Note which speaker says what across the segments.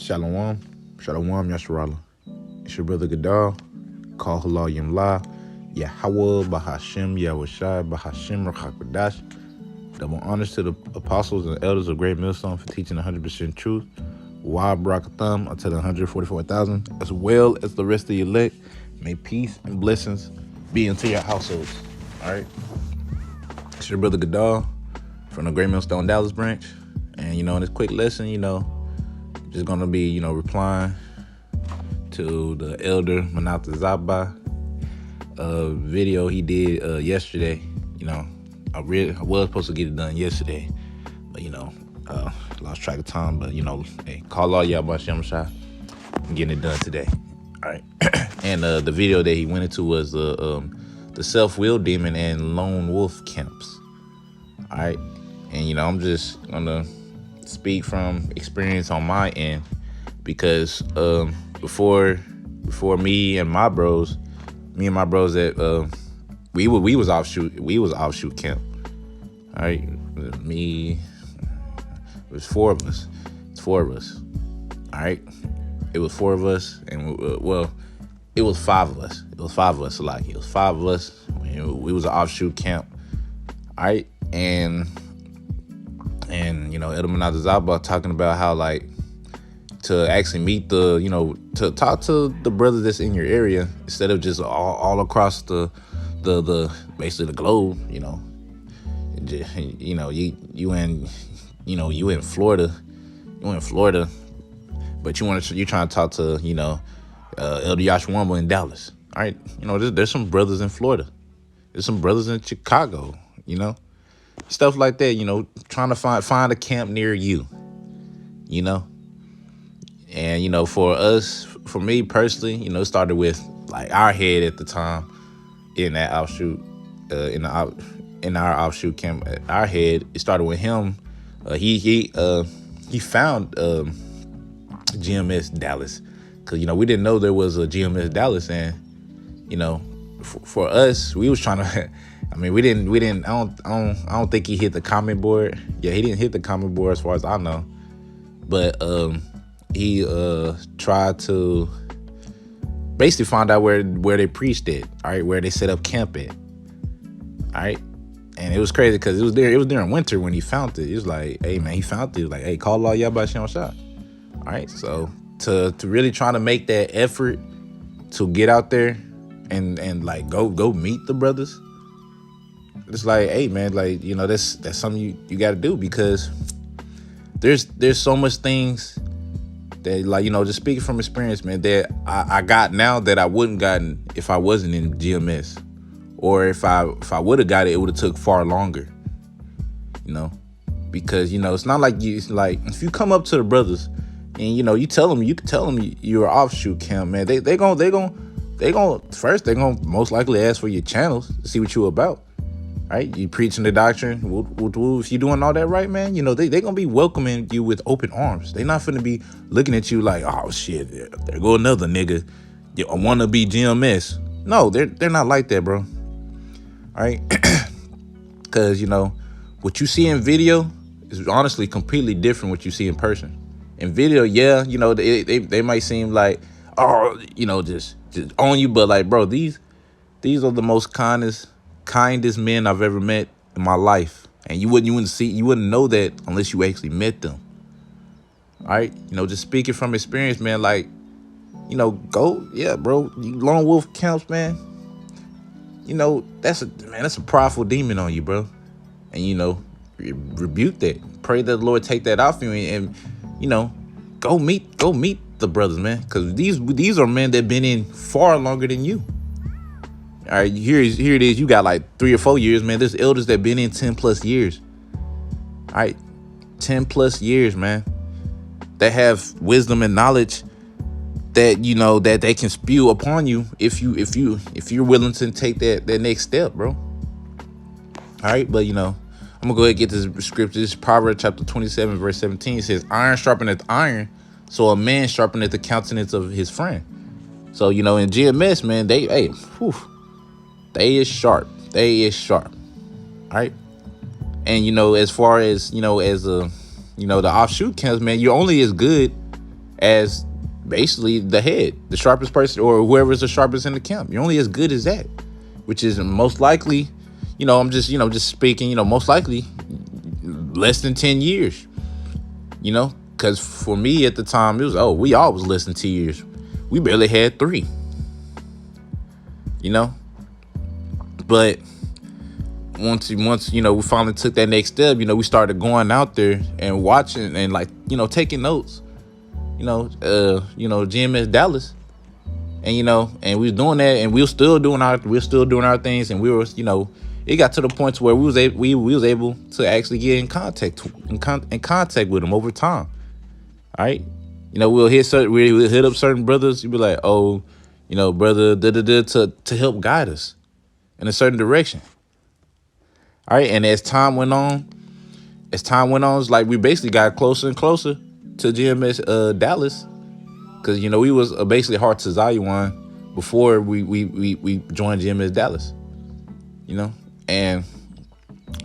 Speaker 1: Shalom, Shalom Yasharala. It's your brother Gadal. Call Halal Yamla. Yahweh Bahashim Yahushai Bahashim Rachakwadash. Double honors to the apostles and elders of Great Millstone for teaching 100% truth. Wa Barakatham unto the 144,000, as well as the rest of your elect. May peace and blessings be into your households. All right. It's your brother Gadal from the Great Millstone Dallas branch. And, in this quick lesson, just going to be, replying to the elder Manata Zaba video he did yesterday. I was supposed to get it done yesterday, but, lost track of time. But, hey, call all y'all about Shemshai. I'm getting it done today. All right. And the video that he went into was the self-will demon and lone wolf camps. All right. And, I'm just going to speak from experience on my end, because before me and my bros that we was offshoot camp. All right, it was four of us. It's four of us. All right, it was four of us, and it was five of us. It was five of us. Like, it was five of us. We was an offshoot camp. All right, and Elder Manata Zaba talking about how, like, to actually meet to talk to the brothers that's in your area instead of just all across the basically the globe. You in Florida, but you're trying to talk to Elder Yashwamba in Dallas. All right, there's some brothers in Florida, there's some brothers in Chicago, stuff like that. Trying to find a camp near you, and for me personally, it started with, like, our head at the time in that offshoot, in our offshoot camp. Our head, it started with him. He found GMS Dallas, because we didn't know there was a GMS Dallas, and for us, we was trying to. I mean, we didn't. I don't think he hit the comment board. Yeah, he didn't hit the comment board as far as I know, but he tried to basically find out where they preached it. All right, where they set up camp at. All right, and it was crazy because it was during winter when he found it. He was like, "Hey man," he found it. He was like, "Hey, call all y'all by Shot." All right, so to really trying to make that effort to get out there and like go meet the brothers. It's like, hey man, like, that's something you got to do, because there's so much things that, like, just speaking from experience, man, that I got now that I wouldn't gotten if I wasn't in GMS, or if I would have got it, it would have took far longer, because it's not like it's like if you come up to the brothers and you can tell them you're offshoot camp, man, they gonna first they're gonna most likely ask for your channels to see what you about. Right, you preaching the doctrine. If you're doing all that right, man, they gonna be welcoming you with open arms. They not finna be looking at you like, oh shit, there go another nigga. I wanna be GMS. No, they're not like that, bro. All right, because what you see in video is honestly completely different what you see in person. In video, yeah, they might seem like, oh, just on you, but like, bro, these are the most kindest men I've ever met in my life, and you wouldn't know that unless you actually met them. All right, just speaking from experience, man, like, go, yeah, bro, you lone wolf camps, man, that's a prideful demon on you, bro, and rebuke that, pray that the Lord take that off you, and go meet the brothers, man, because these are men that been in far longer than you. All right, here it is. You got like 3 or 4 years, man. There's elders that been in 10 plus years. All right, 10 plus years, man. That have wisdom and knowledge that that they can spew upon you if you're willing to take that next step, bro. All right, but I'm gonna go ahead and get this scripture. This is Proverbs chapter 27, verse 17. It says, "Iron sharpeneth iron, so a man sharpeneth the countenance of his friend." So in GMS, man, they is sharp. They is sharp. All right. And, as far as, as the offshoot camps, man, you're only as good as basically the head, the sharpest person, or whoever's the sharpest in the camp. You're only as good as that, which is most likely, I'm just, just speaking, most likely less than 10 years, because for me at the time, it was, we all was less than 2 years. We barely had 3, but once we finally took that next step, we started going out there and watching and taking notes, GMS Dallas, and and we was doing that, and we were still doing our things, and we were, it got to the point where we was able to actually get in contact with them over time. All right, we'll hit up certain brothers. You'll be like, oh, brother, to help guide us in a certain direction. All right, and as time went on, it's like we basically got closer and closer to GMS Dallas, because we was basically Hearts of Zion before we joined GMS Dallas, and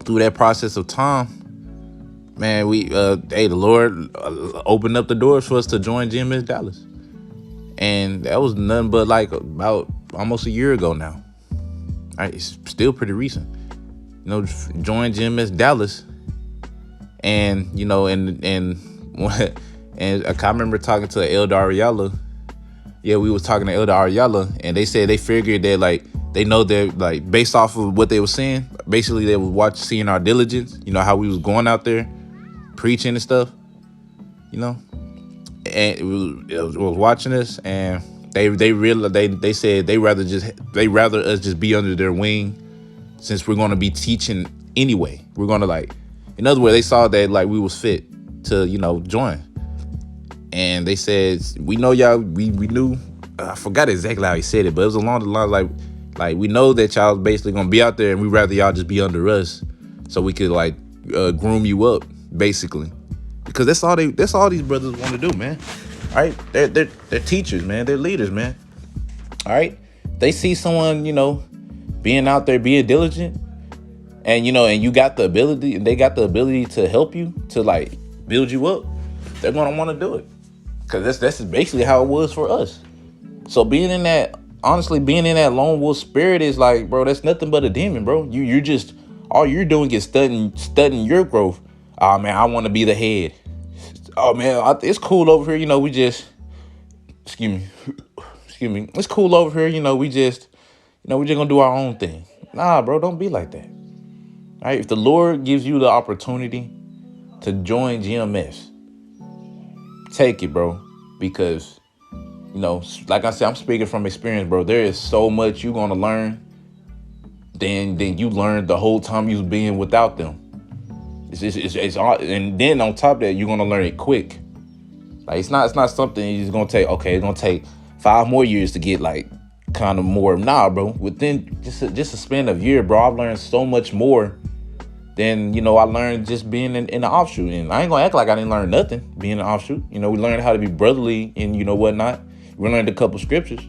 Speaker 1: through that process of time, man, the Lord opened up the doors for us to join GMS Dallas, and that was nothing but like about almost a year ago now. All right, it's still pretty recent. Joined GMS Dallas, and and I remember talking to Elder Ariella. Yeah, we was talking to Elder Ariella, and they said they figured that they know that based off of what they were saying, basically they was seeing our diligence, how we was going out there preaching and stuff, and it was watching us, and they realized they said they rather us just be under their wing, since we're going to be teaching anyway. We're going to in other words, they saw that we was fit to, join. And they said, we know y'all, we knew, I forgot exactly how he said it, but it was along the lines like we know that y'all basically going to be out there, and we rather y'all just be under us so we could groom you up, basically. Because that's all these brothers want to do, man. All right? They're teachers, man. They're leaders, man. All right? They see someone, being out there, being diligent, and and you got the ability, and they got the ability to help you, to build you up, they're gonna want to do it, because that's basically how it was for us. So being in that lone wolf spirit is bro, that's nothing but a demon, bro. You're just, all you're doing is studying your growth. Oh man, I want to be the head. Oh man, it's cool over here, we just, excuse me, it's cool over here, we just, we're just gonna do our own thing. Nah, bro, don't be like that. All right, if the Lord gives you the opportunity to join GMS, take it, bro, because, like I said, I'm speaking from experience, bro. There is so much you're gonna learn than you learned the whole time you was being without them. It's and then on top of that, you're gonna learn it quick. It's not something you're just gonna take. Okay, it's gonna take 5 more years to get kind of more. Nah, bro. Within just a span of year, bro, I've learned so much more than I learned just being in the offshoot. And I ain't gonna act like I didn't learn nothing being an offshoot. We learned how to be brotherly and whatnot. We learned a couple scriptures,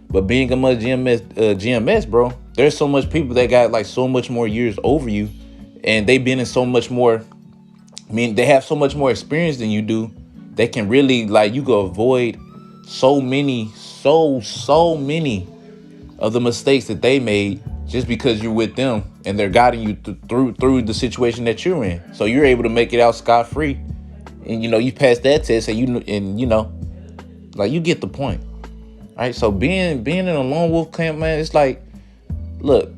Speaker 1: but being among GMS, bro, there's so much people that got so much more years over you, and they've been in so much more. I mean, they have so much more experience than you do. They can really you can avoid so many of the mistakes that they made just because you're with them and they're guiding you through the situation that you're in. So you're able to make it out scot-free, and you pass that test, and you get the point. All right. So being in a lone wolf camp, man, it's look,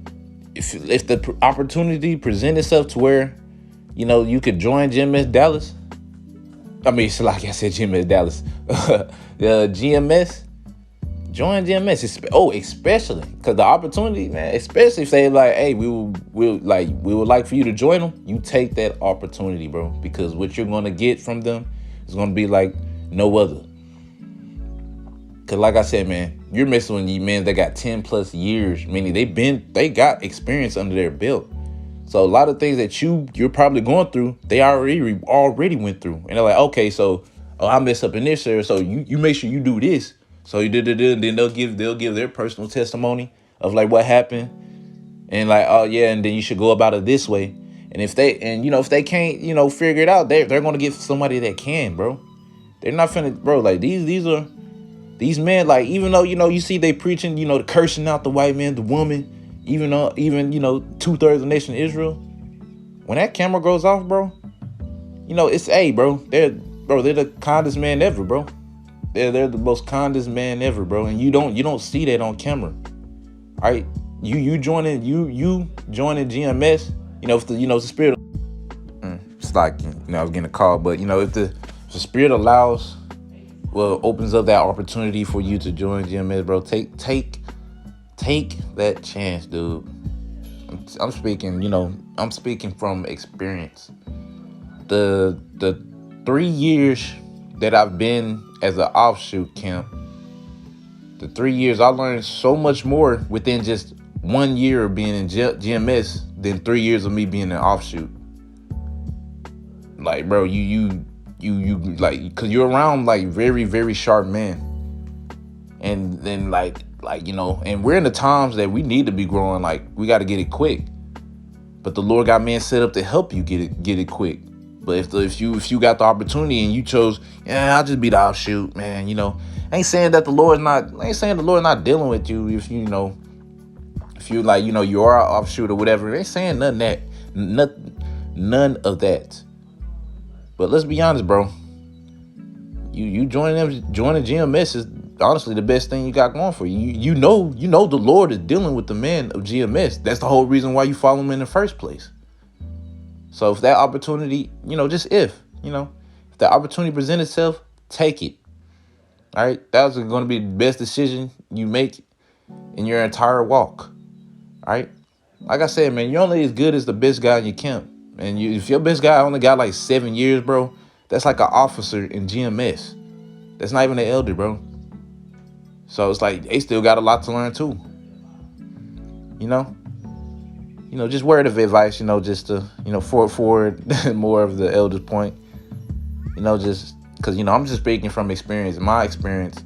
Speaker 1: if the opportunity present itself to where you could join GMS Dallas. I mean, it's like I said, GMS Dallas, GMS. Join GMS, especially because the opportunity, man. Especially if they hey, we would like for you to join them. You take that opportunity, bro, because what you're gonna get from them is gonna be like no other. Cause like I said, man, you're messing with these men that got 10+ years, meaning they got experience under their belt. So a lot of things that you're probably going through, they already went through, and they're like, okay, so I messed up in this area, so you make sure you do this. So you did it, and then they'll give their personal testimony of what happened, and oh yeah, and then you should go about it this way. And if they can't figure it out, they're gonna get somebody that can, bro. They're not finna, bro. Like these men, like, even though, you see they preaching, the cursing out the white man, the woman, even though, even, 2/3 of the nation of Israel. When that camera goes off, bro, it's bro. They're the kindest man ever, bro. They're the most kindest man ever, bro. And you don't see that on camera. All right. You joining GMS, if the spirit, it's like, I was getting a call, but if the spirit allows, well, opens up that opportunity for you to join GMS, bro, take that chance, dude. I'm speaking from experience. The 3 years that I've been as an offshoot camp, the 3 years, I learned so much more within just 1 year of being in GMS than 3 years of me being an offshoot. Like, bro, you like, because you're around like very, very sharp men, and then like and we're in the times that we need to be growing. Like, we got to get it quick, but the Lord got men set up to help you get it quick. But if you got the opportunity and you chose, I'll just be the offshoot, man. I ain't saying that the Lord's not dealing with you if you like, you are an offshoot or whatever. They ain't saying none of that. But let's be honest, bro. You joining GMS is honestly the best thing you got going for you. You know the Lord is dealing with the men of GMS. That's the whole reason why you follow him in the first place. So if that opportunity, if the opportunity presents itself, take it. All right, that's going to be the best decision you make in your entire walk. All right, like I said, man, you're only as good as the best guy in your camp. And if your best guy only got like 7 years, bro, that's like an officer in GMS. That's not even an elder, bro. So it's like they still got a lot to learn too. Just word of advice, just to, forward more of the elder's point. Just because, I'm just speaking from experience, my experience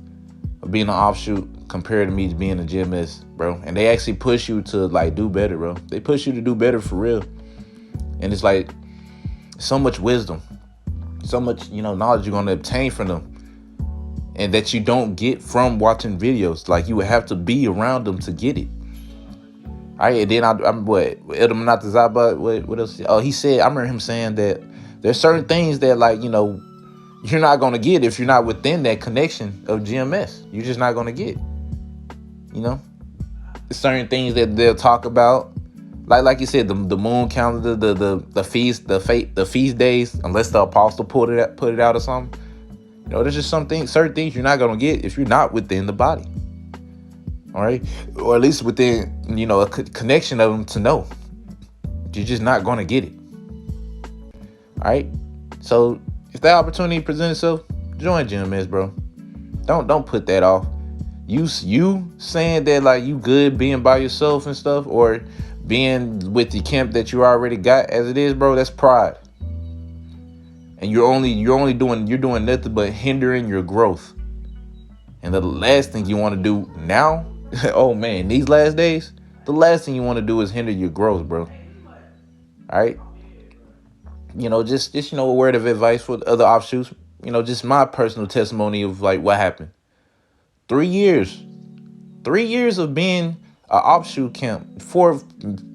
Speaker 1: of being an offshoot compared to me being a GMS, bro. And they actually push you to like do better, bro. They push you to do better for real. And it's like so much wisdom, so much, knowledge you're going to obtain from them, and that you don't get from watching videos. Like, you would have to be around them to get it. All right, and then Edom not the Zaba, what else? Oh, he said, I remember him saying that there's certain things that, like, you're not going to get if you're not within that connection of GMS. You're just not going to get, There's certain things that they'll talk about. Like you said, the moon calendar, the feast days, unless the apostle put it out or something. There's just certain things you're not gonna get if you're not within the body. All right, or at least within a connection of them to know. You're just not gonna get it. All right, so if that opportunity presents itself, join GMS, bro. Don't put that off. You saying that like you good being by yourself and stuff, or being with the camp that you already got as it is, bro, that's pride. And you're doing nothing but hindering your growth. And the last thing you want to do now, oh man, these last days, the last thing you want to do is hinder your growth, bro. All right. Just a word of advice for the other offshoots. Just my personal testimony of like what happened. 3 years. 3 years of being an offshoot camp for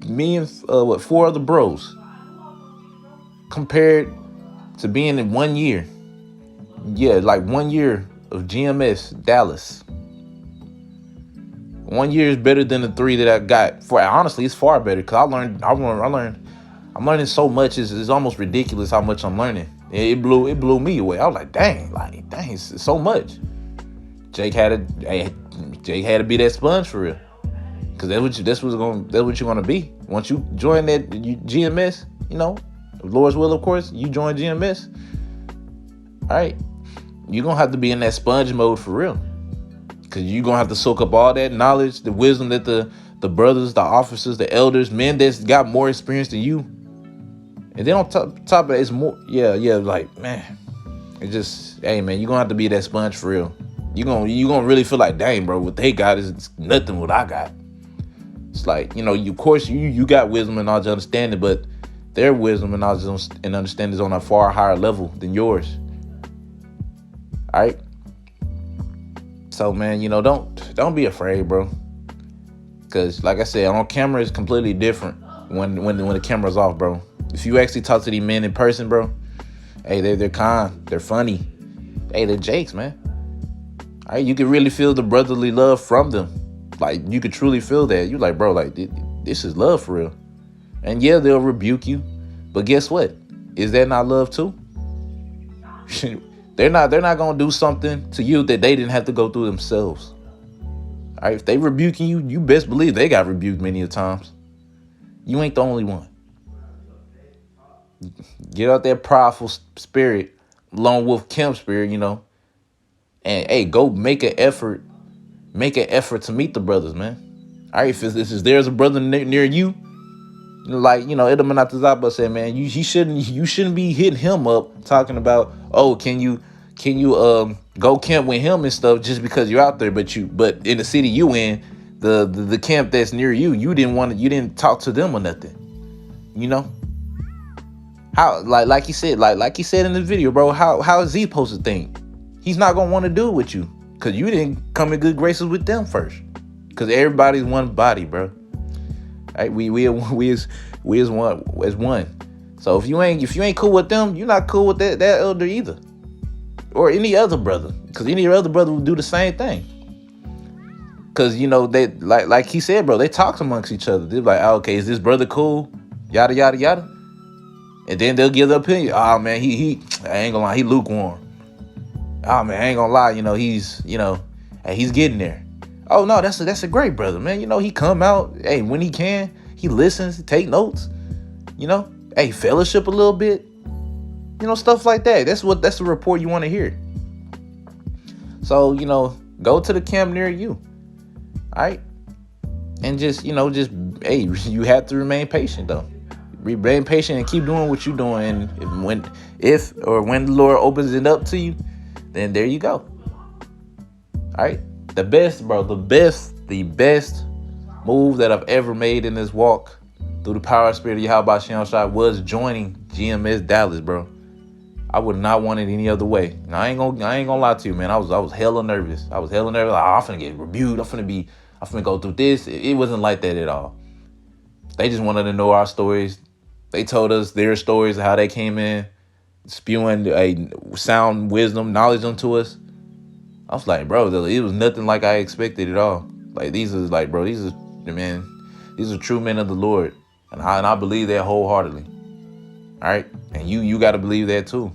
Speaker 1: me and 4 other bros, compared to being in 1 year. Yeah, like 1 year of GMS Dallas. 1 year is better than the 3 that I got. Honestly, it's far better because I'm learning so much. It's almost ridiculous how much I'm learning. It blew me away. I was like, dang, it's so much. Jake had to be that sponge for real. Cause that's what you're gonna be once you join that GMS. Lord's will, of course. You join GMS. All right, you're gonna have to be in that sponge mode for real. Cause you're gonna have to soak up all that knowledge, the wisdom that the brothers, the officers, the elders, men that's got more experience than you. And then on top of it, it's more. Yeah. Like, man, it's just, hey man, you're gonna have to be that sponge for real. You're gonna really feel like, dang, bro, what they got is nothing what I got. It's like, of course, you got wisdom and knowledge and understanding, but their wisdom and knowledge and understanding is on a far higher level than yours. All right. So man, don't be afraid, bro. Cause like I said, on camera is completely different when the camera's off, bro. If you actually talk to these men in person, bro, hey, they're kind, they're funny, hey, they're jakes, man. All right, you can really feel the brotherly love from them. Like you could truly feel that. You like, bro, like this is love for real. And yeah, they'll rebuke you, but guess what? Is that not love too? They're not gonna do something to you that they didn't have to go through themselves. All right, if they rebuking you, you best believe they got rebuked many a times. You ain't the only one. Get out that prideful spirit, lone wolf Kemp spirit, and hey, go make an effort. Make an effort to meet the brothers, man. All right, if there's a brother near you, like Edom Atazaba said, man, you shouldn't be hitting him up talking about, oh, can you go camp with him and stuff just because you're out there, but in the city you in, the camp that's near you, you didn't talk to them or nothing. How like he said, like he said in the video, bro, how is he supposed to think? He's not gonna want to do it with you because you didn't come in good graces with them first. Because everybody's one body, bro. Right? We as one. So if you ain't cool with them, you're not cool with that elder either, or any other brother. Because any other brother will do the same thing. Because they like he said, bro, they talk amongst each other. They're like, oh, okay, is this brother cool? Yada yada yada. And then they'll give their opinion. Oh man, he I ain't gonna lie, he lukewarm. Oh man, I ain't gonna lie, he's hey, he's getting there. Oh no, that's a great brother, man. He come out, hey, when he can, he listens, take notes, hey, fellowship a little bit, stuff like that. That's the report you want to hear. So, go to the camp near you. All right. And just hey, you have to remain patient though. Remain patient and keep doing what you're doing. And when the Lord opens it up to you, then there you go. All right. The best move that I've ever made in this walk through the power of Spirit of Yahweh Shem Shai was joining GMS Dallas, bro. I would not want it any other way. And I ain't gonna lie to you, man. I was hella nervous. Like, I'm finna get rebuked. I'm finna go through this. It wasn't like that at all. They just wanted to know our stories. They told us their stories of how they came in, spewing a sound wisdom, knowledge onto us. I was like, bro, it was nothing like I expected at all. Like, these are true men of the Lord. And I believe that wholeheartedly. All right. And you got to believe that too.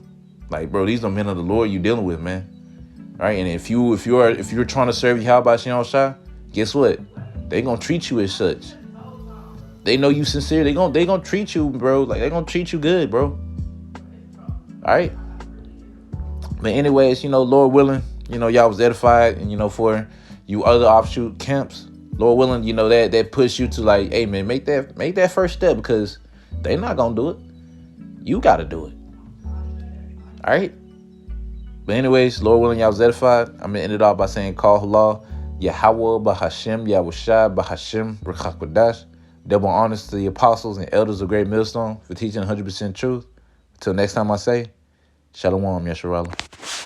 Speaker 1: Like, bro, these are men of the Lord you dealing with, man. All right. And if you're trying to serve Yahweh Shem Shai, guess what? They going to treat you as such. They know you sincere. They gonna treat you, bro. Like, they gonna treat you good, bro. All right. But anyways, Lord willing, y'all was edified, and for you other offshoot camps, Lord willing, that push you to, like, hey man, make that first step, because they not gonna do it. You gotta do it. All right. But anyways, Lord willing, y'all was edified. I'm gonna end it off by saying, call halal, Yahweh Bahashem, Yahushai Bahashem, Rakakwadash. Double honors to the apostles and elders of Great Millstone for teaching 100% truth. Until next time I say, Shalom, Yesharallah.